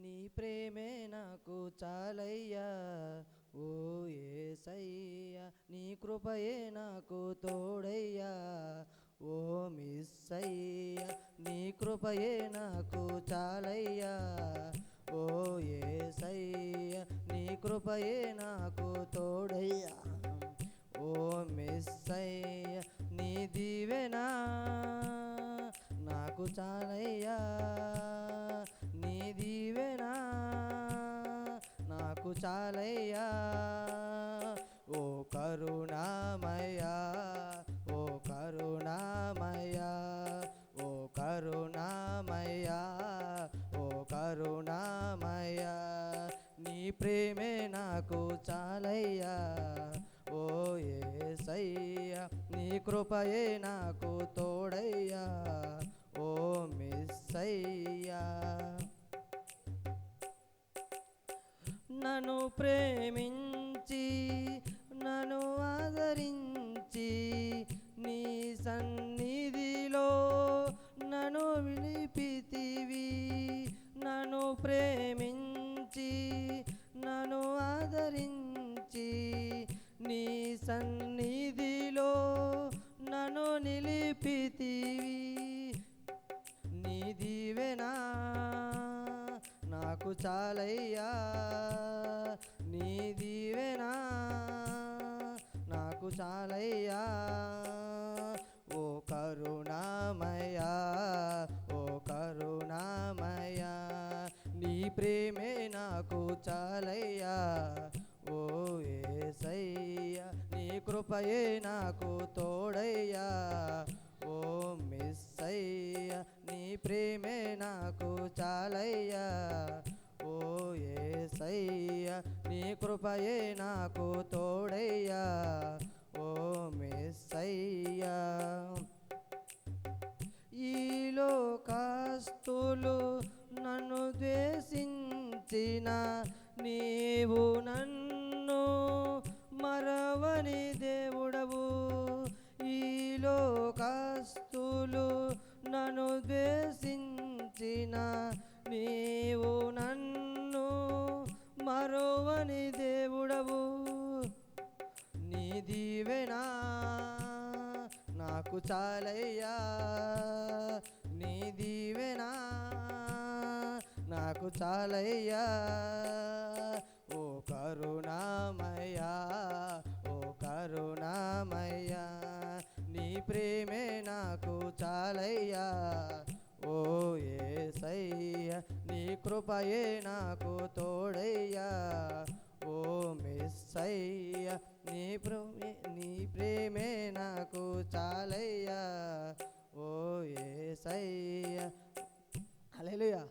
నీ ప్రేమే నాకు చాలయ్యా ఓ యేసయ్యా, నీ కృపయే నాకు తోడయ్యా ఓ మిస్సయ్యా, నీ కృపయే నాకు చాలయ్యా ఓ యేసయ్యా, నీ కృపయే నాకు తోడయ్యా ఓ మిస్సయ్యా, నీ దీవెనా నాకు చాలయ్యా, నీ దీవెనా నాకు చాలయ్యా ఓ కరుణామయ్యా, ఓ కరుణామయ్యా, ఓ కరుణామయ్యా, ఓ కరుణామయ్యా, నీ ప్రేమే నాకు చాలయ్యా ఓ యేసయ్యా, నీ కృపయే నాకు తోడయ్యా ఓ మిస్సయ్యా. నన్ను ప్రేమించి నన్ను ఆదరించి నీ సన్నిధిలో నన్ను విలిపితివి, నన్ను ప్రేమించి నన్ను ఆదరించి నీ సన్నిధిలో నన్ను నిలిపితివి, నీ దీవెనా నాకు చాలయ్యా, నీ దీవెనా నాకు చాలయ్యా ఓ కరుణామయ్యా, ఓ కరుణామయ్యా, నీ ప్రేమే నాకు చాలయ్యా ఓ యేసయ్యా, నీ కృపయే నాకు తోడయ్యా ఓ మిస్సయ్యా, నీ ప్రేమే నాకు చాలయ్యా ఓ యేసయ్యా, నీ కృపయే నాకు తోడయ్యా ఓ మిస్సయ్యా. ఈ లోకస్తులు నన్ను ద్వేషించిన నీవు నన్ను మరవని దేవుడవు, ఈ లోకస్తులు నన్ను ద్వేషించిన నీవు నన్ను మరవని దేవుడవు, నీ దీవెనా నాకు చాలయ్యా, నీ దీవెనా నాకు చాలయ్యా ఓ కరుణామయ్యా, ఓ కరుణామయ్యా, నీ ప్రేమే నాకు చాలయ్యా ఓ యేసయ్యా, నీ కృపయే నాకు తోడయ్యా ఓ మిస్సయ్యా, నీ ప్రేమే నాకు చాలయ్యా ఓ యేసయ్యా. హల్లెలూయా.